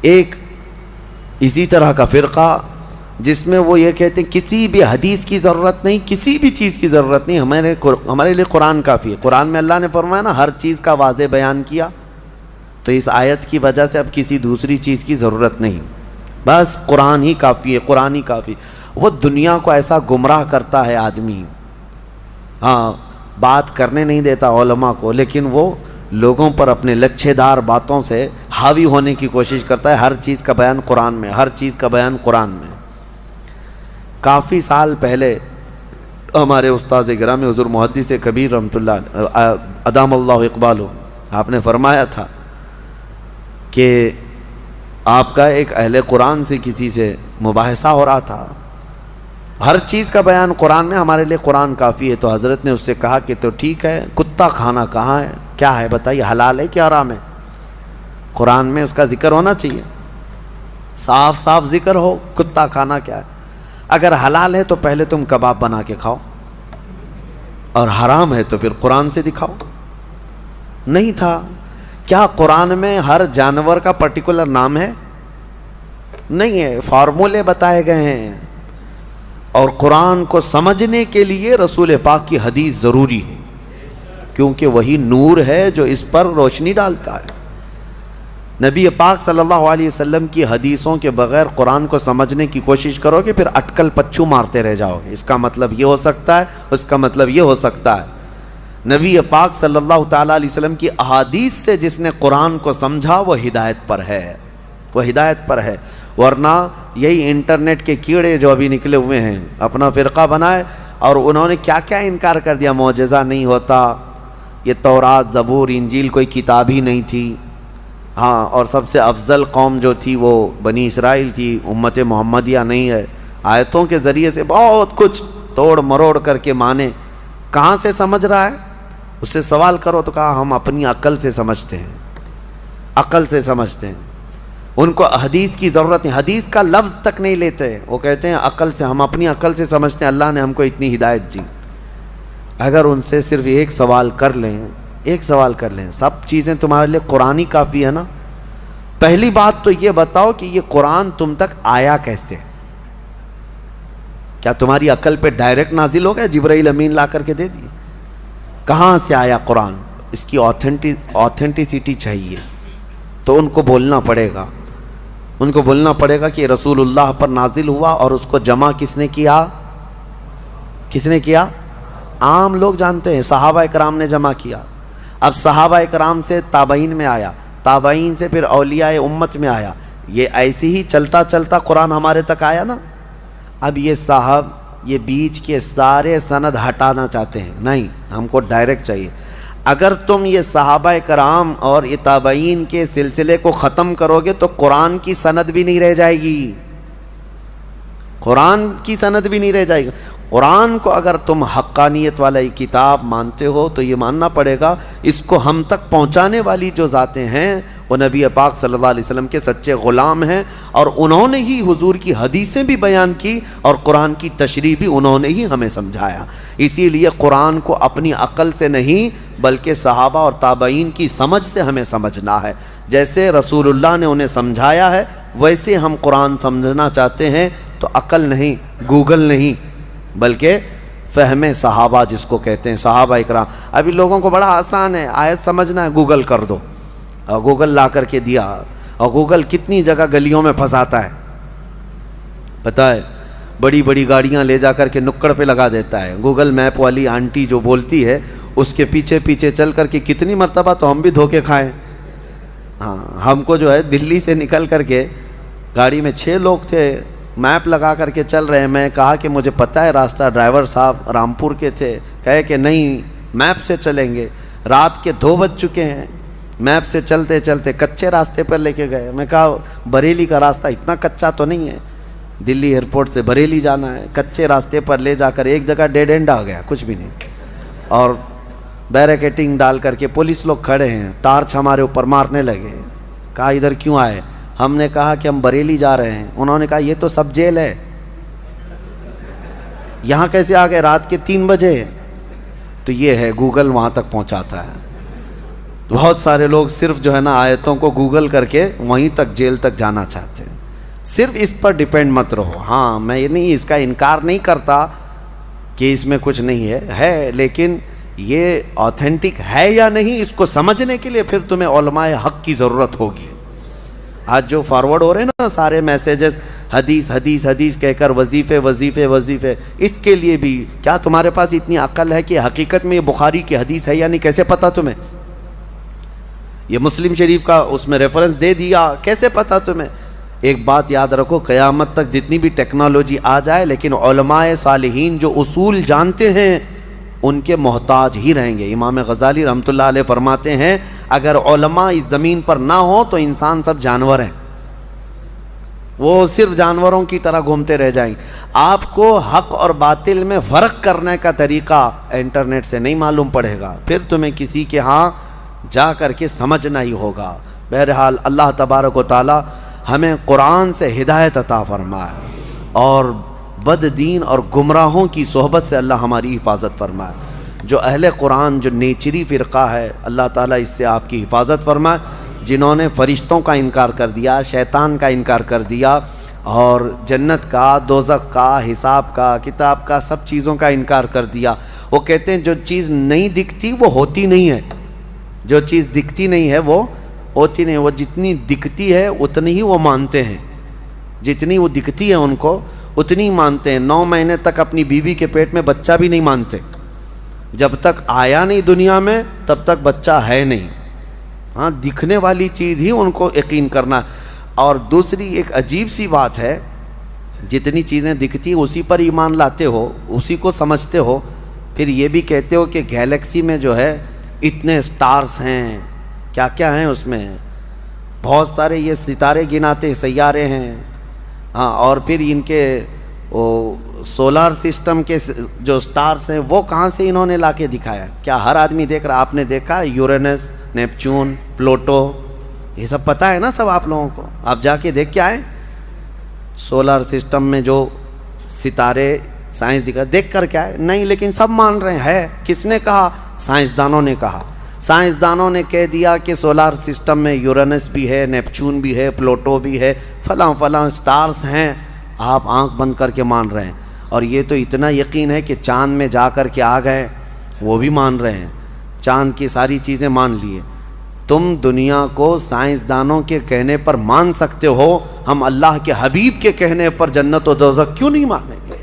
ایک اسی طرح کا فرقہ جس میں وہ یہ کہتے ہیں کسی بھی حدیث کی ضرورت نہیں، کسی بھی چیز کی ضرورت نہیں، ہمارے لیے قرآن کافی ہے۔ قرآن میں اللہ نے فرمایا نا ہر چیز کا واضح بیان کیا، تو اس آیت کی وجہ سے اب کسی دوسری چیز کی ضرورت نہیں، بس قرآن ہی کافی ہے، قرآن ہی کافی۔ وہ دنیا کو ایسا گمراہ کرتا ہے آدمی، ہاں بات کرنے نہیں دیتا علماء کو، لیکن وہ لوگوں پر اپنے لچھے دار باتوں سے حاوی ہونے کی کوشش کرتا ہے۔ ہر چیز کا بیان قرآن میں، ہر چیز کا بیان قرآن میں۔ کافی سال پہلے ہمارے استاد گرامی حضور محدث کبیر رحمۃ اللہ ادام اللہ اقبالہ، آپ نے فرمایا تھا کہ آپ کا ایک اہل قرآن سے کسی سے مباحثہ ہو رہا تھا، ہر چیز کا بیان قرآن میں، ہمارے لیے قرآن کافی ہے۔ تو حضرت نے اس سے کہا کہ تو ٹھیک ہے، کتا کھانا کہاں ہے، کیا ہے بتائیے، حلال ہے کہ حرام ہے؟ قرآن میں اس کا ذکر ہونا چاہیے، صاف صاف ذکر ہو، کتا کھانا کیا ہے۔ اگر حلال ہے تو پہلے تم کباب بنا کے کھاؤ، اور حرام ہے تو پھر قرآن سے دکھاؤ۔ نہیں تھا۔ کیا قرآن میں ہر جانور کا پرٹیکولر نام ہے؟ نہیں ہے، فارمولے بتائے گئے ہیں، اور قرآن کو سمجھنے کے لیے رسول پاک کی حدیث ضروری ہے، کیونکہ وہی نور ہے جو اس پر روشنی ڈالتا ہے۔ نبی پاک صلی اللہ علیہ وسلم کی حدیثوں کے بغیر قرآن کو سمجھنے کی کوشش کرو گے، پھر اٹکل پچھو مارتے رہ جاؤ گے، اس کا مطلب یہ ہو سکتا ہے، اس کا مطلب یہ ہو سکتا ہے۔ نبی پاک صلی اللہ تعالیٰ علیہ وسلم کی احادیث سے جس نے قرآن کو سمجھا وہ ہدایت پر ہے، وہ ہدایت پر ہے۔ ورنہ یہی انٹرنیٹ کے کیڑے جو ابھی نکلے ہوئے ہیں، اپنا فرقہ بنائے، اور انہوں نے کیا کیا انکار کر دیا، معجزہ نہیں ہوتا، یہ تورات زبور انجیل کوئی کتاب ہی نہیں تھی، ہاں، اور سب سے افضل قوم جو تھی وہ بنی اسرائیل تھی، امت محمدیہ نہیں ہے۔ آیتوں کے ذریعے سے بہت کچھ توڑ مروڑ کر کے مانے۔ کہاں سے سمجھ رہا ہے؟ اس سے سوال کرو تو کہا ہم اپنی عقل سے سمجھتے ہیں، عقل سے سمجھتے ہیں، ان کو حدیث کی ضرورت نہیں، حدیث کا لفظ تک نہیں لیتے، وہ کہتے ہیں عقل سے، ہم اپنی عقل سے سمجھتے ہیں، اللہ نے ہم کو اتنی ہدایت دی۔ اگر ان سے صرف ایک سوال کر لیں، ایک سوال کر لیں، سب چیزیں تمہارے لیے قرآن ہی کافی ہے نا؟ پہلی بات تو یہ بتاؤ کہ یہ قرآن تم تک آیا کیسے؟ کیا تمہاری عقل پہ ڈائریکٹ نازل ہو گیا، جبرائیل امین لا کر کے دے دیے؟ کہاں سے آیا قرآن؟ اس کی آتھینٹسٹی چاہیے، تو ان کو بولنا پڑے گا، ان کو بولنا پڑے گا کہ رسول اللہ پر نازل ہوا، اور اس کو جمع کس نے کیا؟ کس نے کیا؟ عام لوگ جانتے ہیں، صحابہ اکرام نے جمع کیا۔ اب صحابہ اکرام سے تابعین میں آیا، تابعین سے پھر اولیاء امت میں آیا، یہ ایسے ہی چلتا چلتا قرآن ہمارے تک آیا نا۔ اب یہ صاحب یہ بیچ کے سارے سند ہٹانا چاہتے ہیں، نہیں، ہم کو ڈائریکٹ چاہیے۔ اگر تم یہ صحابہ کرام اور یہ تابعین کے سلسلے کو ختم کرو گے تو قرآن کی سند بھی نہیں رہ جائے گی، قرآن کی سند بھی نہیں رہ جائے گی۔ قرآن کو اگر تم حقانیت والا یہ کتاب مانتے ہو تو یہ ماننا پڑے گا اس کو ہم تک پہنچانے والی جو ذاتیں ہیں وہ نبی پاک صلی اللہ علیہ وسلم کے سچے غلام ہیں، اور انہوں نے ہی حضور کی حدیثیں بھی بیان کی، اور قرآن کی تشریح بھی انہوں نے ہی ہمیں سمجھایا۔ اسی لیے قرآن کو اپنی عقل سے نہیں بلکہ صحابہ اور تابعین کی سمجھ سے ہمیں سمجھنا ہے۔ جیسے رسول اللہ نے انہیں سمجھایا ہے ویسے ہم قرآن سمجھنا چاہتے ہیں، تو عقل نہیں، گوگل نہیں، بلکہ فہم صحابہ جس کو کہتے ہیں، صحابہ اکرام۔ ابھی لوگوں کو بڑا آسان ہے، آیت سمجھنا ہے گوگل کر دو، اور گوگل لا کر کے دیا، اور گوگل کتنی جگہ گلیوں میں پھنساتا ہے پتہ ہے، بڑی بڑی گاڑیاں لے جا کر کے نکڑ پہ لگا دیتا ہے۔ گوگل میپ والی آنٹی جو بولتی ہے اس کے پیچھے پیچھے چل کر کے کتنی مرتبہ تو ہم بھی دھوکے کھائیں۔ ہاں، ہم کو جو ہے دلی سے نکل کر کے گاڑی میں 6 لوگ تھے، میپ لگا کر کے چل رہے ہیں، میں کہا کہ مجھے پتہ ہے راستہ، ڈرائیور صاحب رامپور کے تھے، کہے کہ نہیں میپ سے چلیں گے، رات کے 2 بج چکے ہیں، میپ سے چلتے چلتے کچے راستے پر لے کے گئے۔ میں کہا بریلی کا راستہ اتنا کچا تو نہیں ہے، دلی ایئرپورٹ سے بریلی جانا ہے، کچے راستے پر لے جا کر ایک جگہ ڈیڈ اینڈ آ گیا، کچھ بھی نہیں، اور بیریکیٹنگ ڈال کر کے پولیس لوگ کھڑے ہیں، ٹارچ ہمارے اوپر مارنے لگے۔ کہا ادھر کیوں آئے؟ ہم نے کہا کہ ہم بریلی جا رہے ہیں۔ انہوں نے کہا یہ تو سب جیل ہے، یہاں کیسے آ گئے؟ رات کے 3 بجے۔ تو یہ ہے گوگل وہاں تک پہنچاتا ہے۔ بہت سارے لوگ صرف جو ہے نا آیتوں کو گوگل کر کے وہیں تک جیل تک جانا چاہتے ہیں۔ صرف اس پر ڈیپینڈ مت رہو. ہاں میں یہ نہیں اس کا انکار نہیں کرتا کہ اس میں کچھ نہیں ہے لیکن یہ آتھینٹک ہے یا نہیں اس کو سمجھنے کے لیے پھر تمہیں علماء حق کی ضرورت ہوگی. آج جو فارورڈ ہو رہے ہیں نا سارے میسیجز حدیث حدیث حدیث کہہ کر وظیفے وظیفے وظیفے، اس کے لیے بھی کیا تمہارے پاس اتنی عقل ہے کہ حقیقت میں یہ بخاری کی حدیث ہے یا نہیں؟ کیسے پتا تمہیں؟ یہ مسلم شریف کا اس میں ریفرنس دے دیا، کیسے پتا تمہیں؟ ایک بات یاد رکھو، قیامت تک جتنی بھی ٹیکنالوجی آ جائے لیکن علماء صالحین جو اصول جانتے ہیں ان کے محتاج ہی رہیں گے. امام غزالی رحمۃ اللہ علیہ فرماتے ہیں اگر علماء اس زمین پر نہ ہوں تو انسان سب جانور ہیں، وہ صرف جانوروں کی طرح گھومتے رہ جائیں گے. آپ کو حق اور باطل میں فرق کرنے کا طریقہ انٹرنیٹ سے نہیں معلوم پڑے گا، پھر تمہیں کسی کے ہاں جا کر کے سمجھنا ہی ہوگا. بہرحال اللہ تبارک و تعالی ہمیں قرآن سے ہدایت عطا فرمائے اور بد دین اور گمراہوں کی صحبت سے اللہ ہماری حفاظت فرمائے. جو اہل قرآن جو نیچری فرقہ ہے اللہ تعالیٰ اس سے آپ کی حفاظت فرمائے. جنہوں نے فرشتوں کا انکار کر دیا، شیطان کا انکار کر دیا اور جنت کا، دوزخ کا، حساب کا، کتاب کا، سب چیزوں کا انکار کر دیا. وہ کہتے ہیں جو چیز نہیں دکھتی وہ ہوتی نہیں ہے، جو چیز دکھتی نہیں ہے وہ ہوتی نہیں. وہ جتنی دکھتی ہے اتنی ہی وہ مانتے ہیں، جتنی وہ دکھتی ہے ان کو اتنی مانتے ہیں. 9 مہینے تک اپنی بیوی کے پیٹ میں بچہ بھی نہیں مانتے، جب تک آیا نہیں دنیا میں تب تک بچہ ہے نہیں. ہاں دکھنے والی چیز ہی ان کو یقین کرنا. اور دوسری ایک عجیب سی بات ہے، جتنی چیزیں دکھتی ہیں اسی پر ایمان لاتے ہو، اسی کو سمجھتے ہو، پھر یہ بھی کہتے ہو کہ گیلیکسی میں جو ہے اتنے سٹارز ہیں، کیا کیا ہیں اس میں، بہت سارے یہ ستارے گناتے سیارے ہیں. ہاں اور پھر ان کے سولار سسٹم کے جو سٹارز ہیں وہ کہاں سے انہوں نے لا کے دکھایا؟ کیا ہر آدمی دیکھ رہا؟ آپ نے دیکھا یورینس، نیپچون، پلوٹو، یہ سب پتہ ہے نا سب آپ لوگوں کو؟ آپ جا کے دیکھ کے آئیں سولار سسٹم میں جو ستارے سائنس دکھا، دیکھ کر کیا ہے؟ نہیں، لیکن سب مان رہے ہیں. کس نے کہا؟ سائنسدانوں نے کہا. سائنسدانوں نے کہہ دیا کہ سولار سسٹم میں یورینس بھی ہے، نیپچون بھی ہے، پلوٹو بھی ہے، فلاں فلاں سٹارز ہیں. آپ آنکھ بند کر کے مان رہے ہیں. اور یہ تو اتنا یقین ہے کہ چاند میں جا کر کے آ گئے، وہ بھی مان رہے ہیں، چاند کی ساری چیزیں مان لیے. تم دنیا کو سائنسدانوں کے کہنے پر مان سکتے ہو، ہم اللہ کے حبیب کے کہنے پر جنت و دوزخ کیوں نہیں مانیں گے؟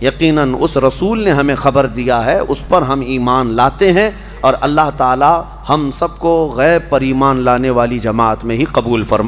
یقیناً اس رسول نے ہمیں خبر دیا ہے، اس پر ہم ایمان لاتے ہیں اور اللہ تعالی ہم سب کو غیب پر ایمان لانے والی جماعت میں ہی قبول فرمائے.